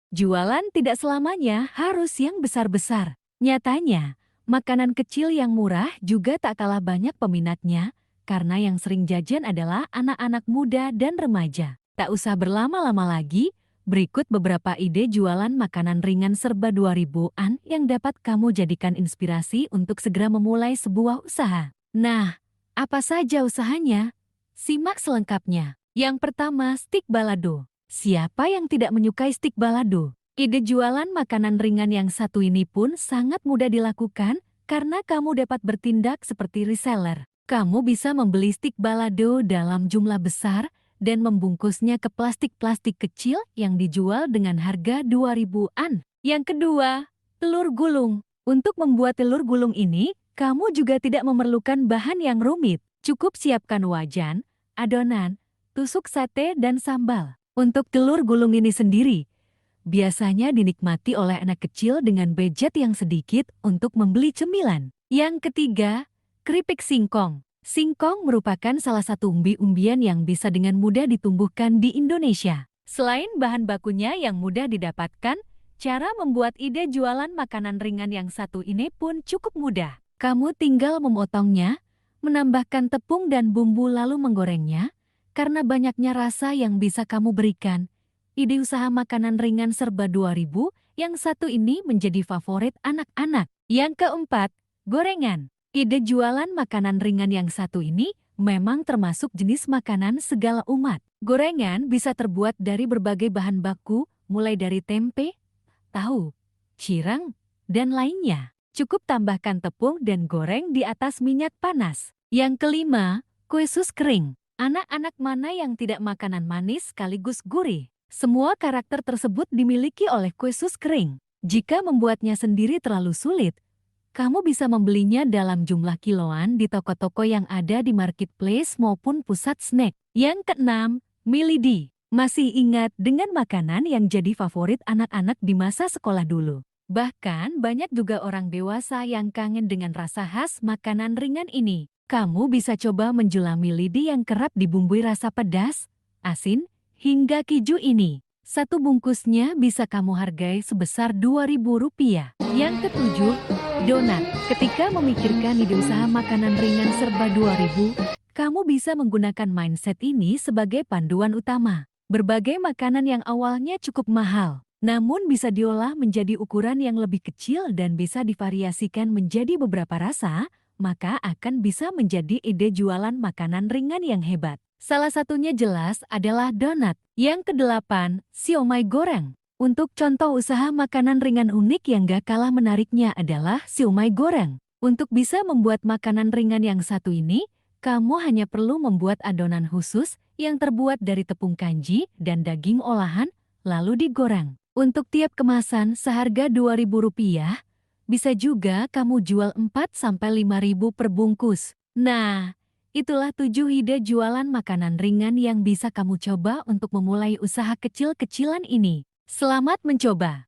Jualan tidak selamanya harus yang besar-besar. Nyatanya, makanan kecil yang murah juga tak kalah banyak peminatnya, karena yang sering jajan adalah anak-anak muda dan remaja. Tak usah berlama-lama lagi, berikut beberapa ide jualan makanan ringan serba 2000-an yang dapat kamu jadikan inspirasi untuk segera memulai sebuah usaha. Nah, apa saja usahanya? Simak selengkapnya. Yang pertama, stik balado. Siapa yang tidak menyukai stik balado? Ide jualan makanan ringan yang satu ini pun sangat mudah dilakukan karena kamu dapat bertindak seperti reseller. Kamu bisa membeli stik balado dalam jumlah besar dan membungkusnya ke plastik-plastik kecil yang dijual dengan harga 2000-an. Yang kedua, telur gulung. Untuk membuat telur gulung ini, kamu juga tidak memerlukan bahan yang rumit. Cukup siapkan wajan, adonan, tusuk sate, dan sambal. Untuk telur gulung ini sendiri, biasanya dinikmati oleh anak kecil dengan budget yang sedikit untuk membeli cemilan. Yang ketiga, keripik singkong. Singkong merupakan salah satu umbi-umbian yang bisa dengan mudah ditumbuhkan di Indonesia. Selain bahan bakunya yang mudah didapatkan, cara membuat ide jualan makanan ringan yang satu ini pun cukup mudah. Kamu tinggal memotongnya, menambahkan tepung dan bumbu lalu menggorengnya. Karena banyaknya rasa yang bisa kamu berikan, ide usaha makanan ringan serba 2000 yang satu ini menjadi favorit anak-anak. Yang keempat, gorengan. Ide jualan makanan ringan yang satu ini memang termasuk jenis makanan segala umat. Gorengan bisa terbuat dari berbagai bahan baku, mulai dari tempe, tahu, cireng, dan lainnya. Cukup tambahkan tepung dan goreng di atas minyak panas. Yang kelima, kue sus kering. Anak-anak mana yang tidak makanan manis sekaligus gurih? Semua karakter tersebut dimiliki oleh kue sus kering. Jika membuatnya sendiri terlalu sulit, kamu bisa membelinya dalam jumlah kiloan di toko-toko yang ada di marketplace maupun pusat snack. Yang keenam, milidi. Masih ingat dengan makanan yang jadi favorit anak-anak di masa sekolah dulu? Bahkan banyak juga orang dewasa yang kangen dengan rasa khas makanan ringan ini. Kamu bisa coba menjelami lidi yang kerap dibumbui rasa pedas, asin, hingga keju ini. Satu bungkusnya bisa kamu hargai sebesar Rp2.000. Yang ketujuh, donat. Ketika memikirkan ide usaha makanan ringan serba 2000, kamu bisa menggunakan mindset ini sebagai panduan utama. Berbagai makanan yang awalnya cukup mahal, namun bisa diolah menjadi ukuran yang lebih kecil dan bisa divariasikan menjadi beberapa rasa, maka akan bisa menjadi ide jualan makanan ringan yang hebat. Salah satunya jelas adalah donat. Yang kedelapan, siomay goreng. Untuk contoh usaha makanan ringan unik yang gak kalah menariknya adalah siomay goreng. Untuk bisa membuat makanan ringan yang satu ini, kamu hanya perlu membuat adonan khusus yang terbuat dari tepung kanji dan daging olahan, lalu digoreng. Untuk tiap kemasan seharga Rp2.000, bisa juga kamu jual 4-5 ribu per bungkus. Nah, itulah 7 ide jualan makanan ringan yang bisa kamu coba untuk memulai usaha kecil-kecilan ini. Selamat mencoba!